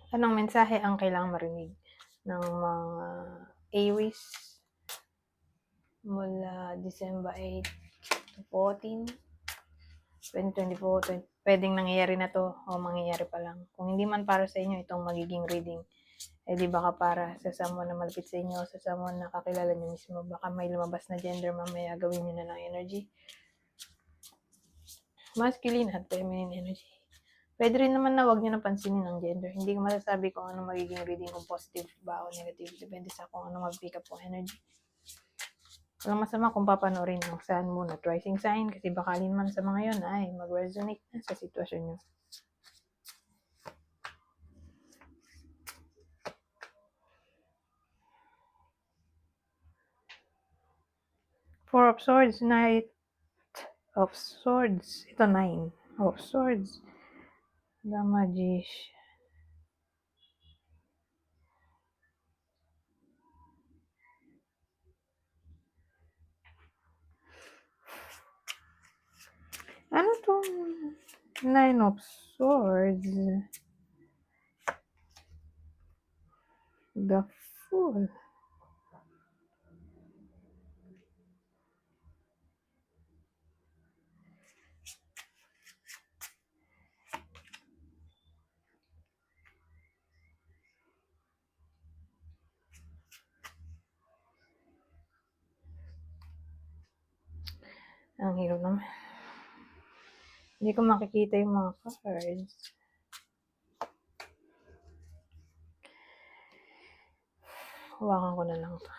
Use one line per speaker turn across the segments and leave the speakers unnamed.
Anong mensahe ang kailangang marinig ng mga Aries mula December 8 to 14, 2024? Pwedeng nangyayari na to o mangyayari pa lang. Kung hindi man para sa inyo itong magiging reading, di baka para sa someone na malapit sa inyo, sa someone na kakilala nyo mismo. Baka may lumabas na gender mamaya, gawin nyo na ng energy. Masculine at feminine energy. Pwede rin naman na huwag nyo na pansinin ang gender. Hindi ko masasabi kung anong magiging reading, kung positive ba o negative. Depende sa kung anong mag-pick up po energy. Walang masama kung papanoorin ang Sun, Moon at Rising Sign kasi bakalin man sa mga yun ay mag-resonate na sa sitwasyon nyo. Four of Swords, Knight of Swords. Ito, Nine of Swords. The Magician. Ano tong Nine of Swords? The Fool. Ang hirap naman. Hindi ko makikita yung mga cards. Hawakan ko na lang ito.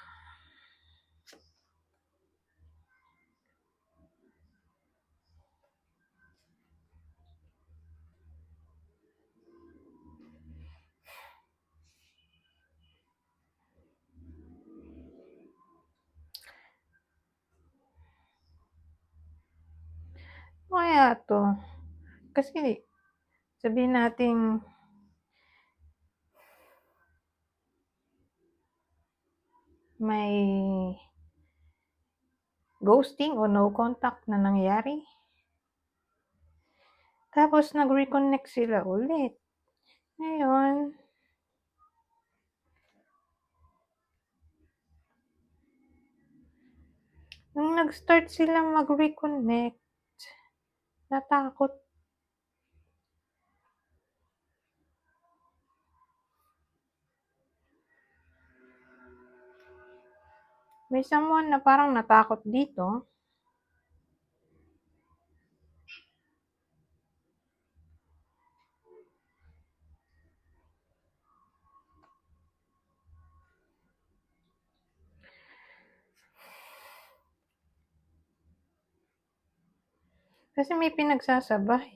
Kaya to. Kasi sabihin natin may ghosting o no contact na nangyari. Tapos nag-reconnect sila ulit. Ngayon, nung nag-start sila mag-reconnect, natakot. May someone na parang natakot dito. Kasi may pinagsasabay.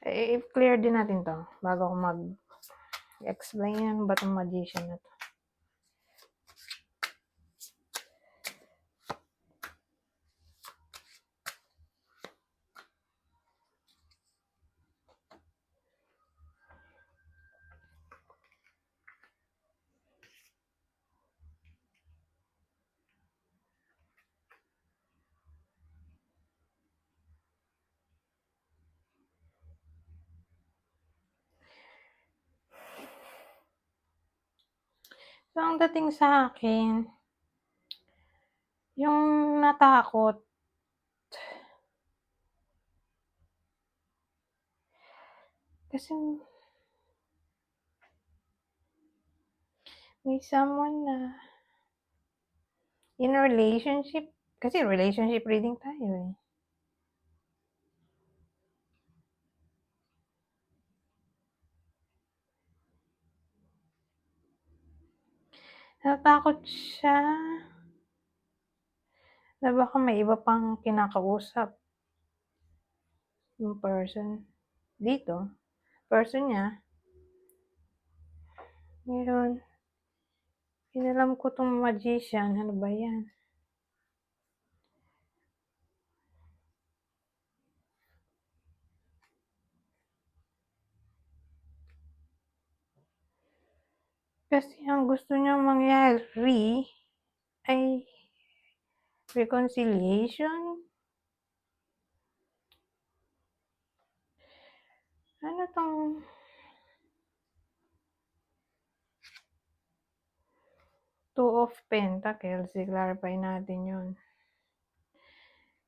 I-clear din natin to bago ako mag-explain yan ba itong magician na to. So, ang dating sa akin, yung natakot, kasi may someone na in a relationship, kasi relationship reading tayo eh. Natakot siya na baka may iba pang kinakausap yung person dito, person niya. Ngayon, inalam ko tong magician, ano ba yan? Kasi ang gusto niyang mangyari, Ay, reconciliation? Ano 'tong Two of Pentacles, i-clarify natin 'yun.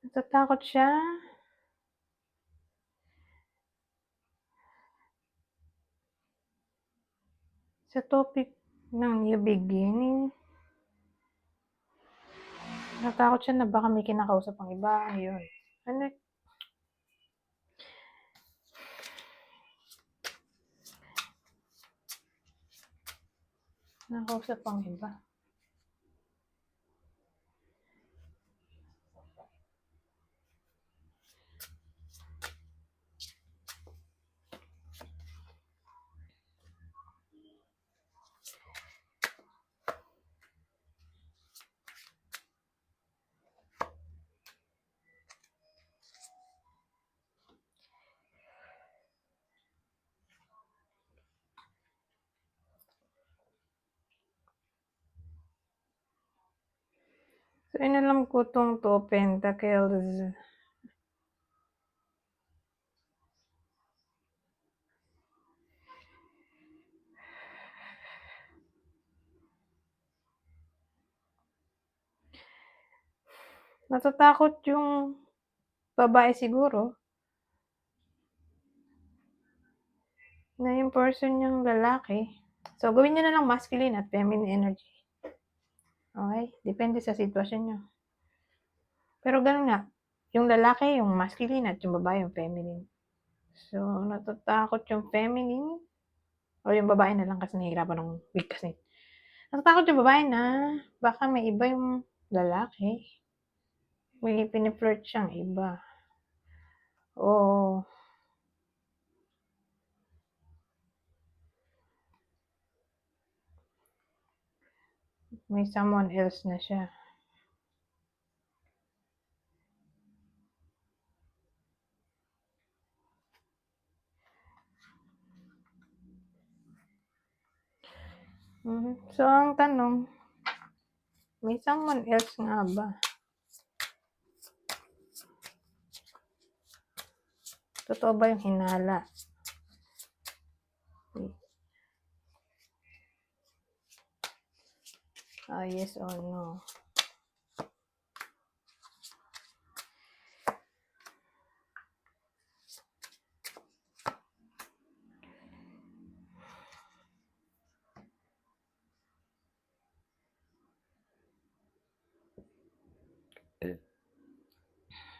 Natatakot siya. Sa topic ng new beginning. Natatakot siya na baka may kinakausap ang iba, ayun. Ano kinakausap ang iba. So, inalam ko 'tong Two of Pentacles. Natatakot yung babae siguro na yung person niyang lalaki. So, gawin niyo na lang masculine at feminine energy. Okay? Depende sa sitwasyon niyo. Pero ganun nga, yung lalaki yung masculine at yung babae yung feminine. So, natatakot yung feminine o yung babae na lang kasi nahihirapan ng weak kasi. Natatakot yung babae na baka may iba yung lalaki. May piniflirt siyang iba. O may someone else na siya. So, ang tanong, may someone else nga ba? Totoo ba yung hinala? Yes or no?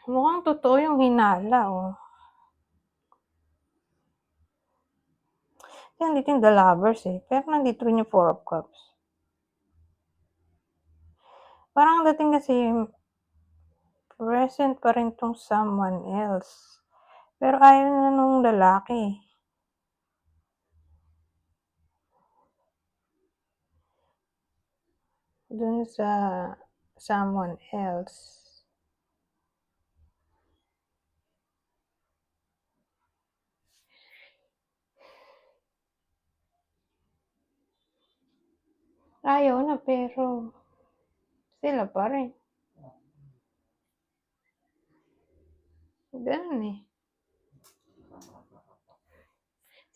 Mukhang totoo yung hinala, oh. Yan, dito yung The Lovers, eh. Pero nandito rin yung Four of Cups. Parang dating kasi present pa rin tong someone else. Pero ayaw na nung lalaki. Dun sa someone else. Ayaw na pero sila pa rin. Ganun eh.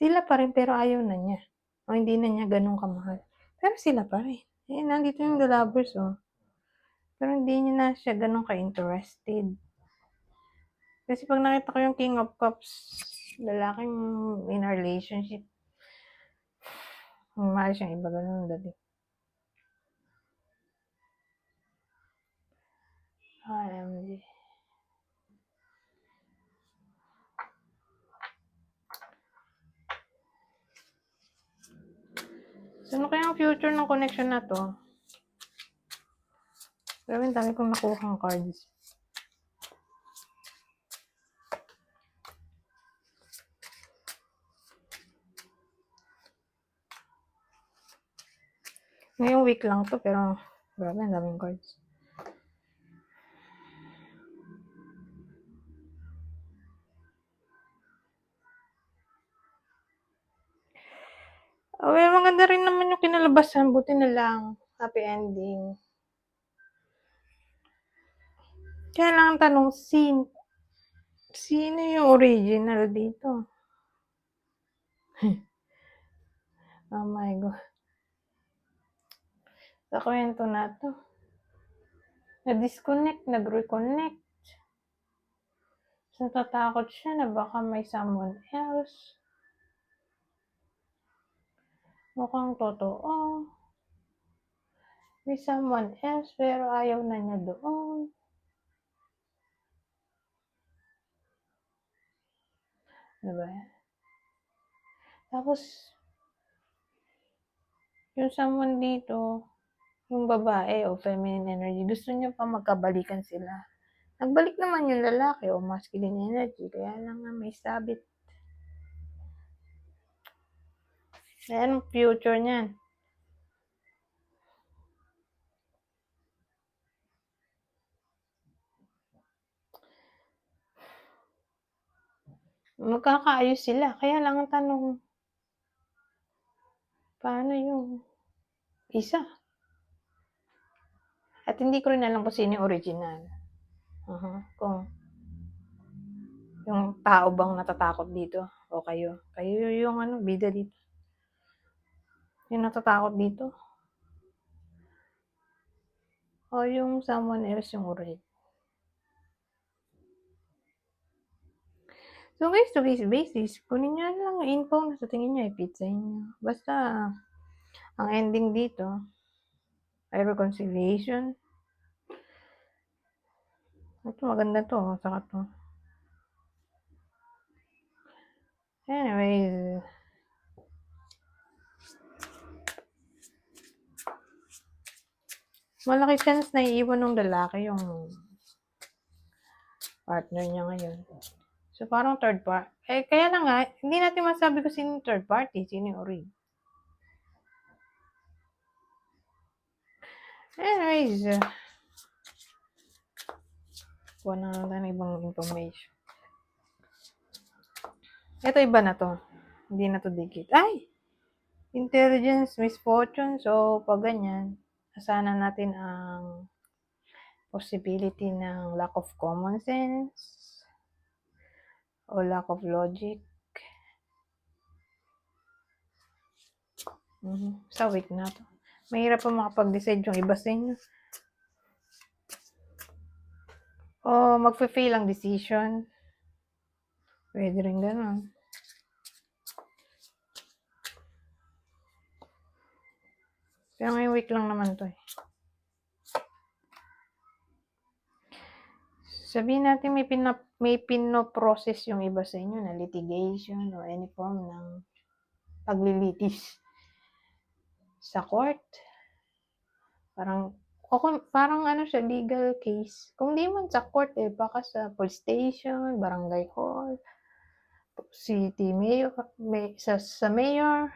Sila pa rin pero ayaw na niya. O hindi na niya ganun kamahal. Pero sila pa rin. Eh, nandito yung The Lovers, oh. Pero hindi niya na siya ganun ka-interested. Kasi pag nakita ko yung King of Cups, lalaking in a relationship, mahal siyang iba ganun dati. OMG. So, ano kaya ang future ng connection na to? Grabe, ang dami kong nakuhang cards. Ngayong week lang to, pero grabe, ang daming cards. Well, maganda rin naman yung kinalabasan. Buti na lang. Happy ending. Kaya lang ang tanong, sino yung original dito? Oh my God. Sa kwento na to, na-disconnect, nag-reconnect. Natatakot siya na baka may someone else. Mukhang totoo. May someone else pero ayaw na niya doon. Diba? Tapos, yung someone dito, yung babae o feminine energy, gusto niya pa magkabalikan sila. Nagbalik naman yung lalaki o masculine energy, kaya lang nga may sabit. Ayan ang future niyan. Magkakaayos sila, kaya lang ang tanong, paano yung isa? At hindi ko rin alam kung sino yung original. Kung yung tao bang natatakot dito o kayo. Kayo yung bida dito. Yung natatakot dito. O yung someone else yung original. So guys, to case basis, kunin nyo lang yung info na sa tingin nyo i-fit sa inyo. Basta, ang ending dito ay reconciliation. Ito, maganda to. Saka to. Anyways, malaki chance na iiwan ng lalaki yung partner niya ngayon. So, parang third party. Kaya na nga, hindi natin masabi kung sino yung third party, sino yung ori. Anyways, kuha na lang tayo ng ibang information. Ito, iba na to. Hindi na to dikit. Ay! Intelligence, misfortune. So, pag ganyan, asana natin ang possibility ng lack of common sense o lack of logic. Sa week na to. Mahirap pa makapag-decide yung iba sa inyo. O magfe-fail ang decision. Pwede rin ganun. Pero ngayong week lang naman to eh. Sabihin natin may pinoprocess yung iba sa inyo na litigation o any form ng paglilitis sa court. Parang siya, legal case. Kung di man sa court baka sa police station, barangay hall, city mayor, sa mayor,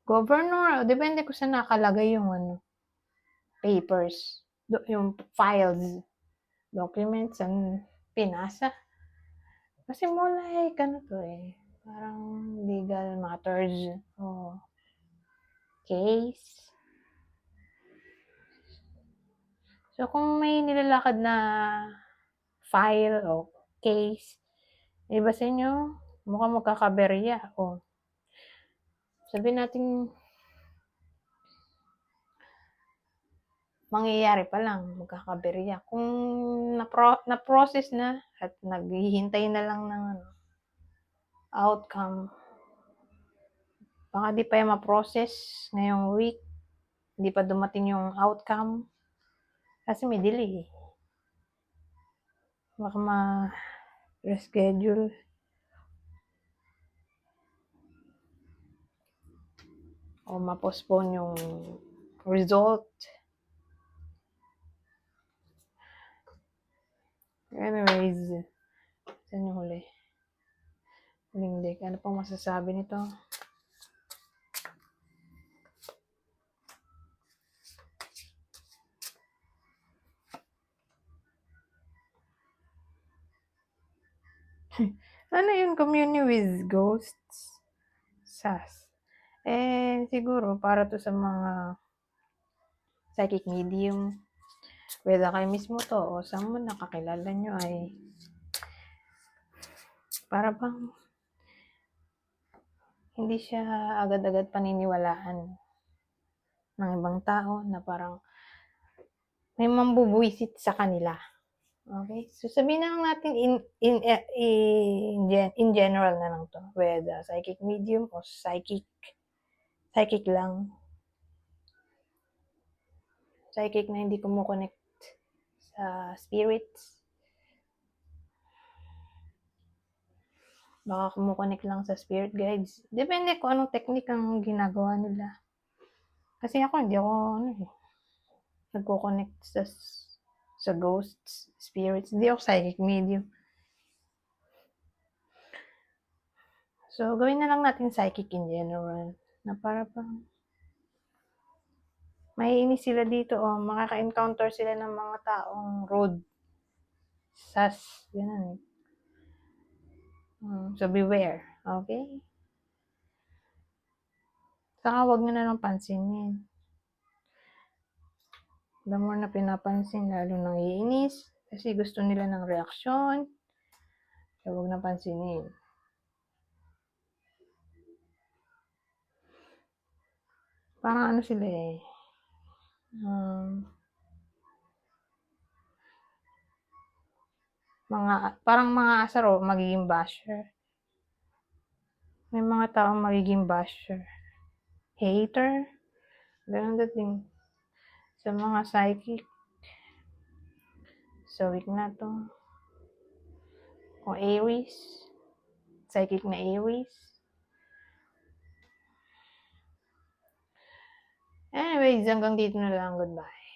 governor, depende kung saan nakalagay yung papers, yung files, documents, ang pinasa. Kasi more like, parang legal matters o case. So, kung may nilalakad na file o case, iba sa inyo, mukhang magkakaberya o sabihin natin mangyayari pa lang, magkakaberya. Kung na-process na at naghihintay na lang ng outcome, baka di pa yung ma-process ngayong week, hindi pa dumating yung outcome, kasi may delay. Baka ma-reschedule. O ma-postpone yung result. Anyways, saan yung huli? Huling deck. Ano pang masasabi nito? Ano yung commune with ghosts? SAS. Siguro para to sa mga psychic medium whether kayo mismo to o someone na kakilala nyo ay para bang hindi siya agad-agad paniniwalaan ng ibang tao na parang may mambubuwisit sa kanila. Okay? So, sabihin na lang natin in general na lang to. Whether psychic medium o psychic lang. Psychic na hindi kumukonect sa spirits. Baka kumukonect lang sa spirit guides. Depende kung anong technique ang ginagawa nila. Kasi ako, hindi ako, nagko-connect sa ghosts, spirits. Hindi ako psychic medium. So, gawin na lang natin psychic in general. Na para pang maiinis sila dito o makaka-encounter sila ng mga taong rude. Sas, ganun. So, beware. Okay? Saka huwag nyo na lang pansinin. The more na pinapansin, lalo nang iinis. Kasi gusto nila ng reaksyon. So, huwag na pansinin. Parang ano sila eh. Parang mga asar o magiging basher. May mga taong magiging basher. Hater. Ganun dating. Sa mga psychic. So, weak na to. Kung Aries. Psychic na Aries. Anyways, hanggang dito na lang. Goodbye.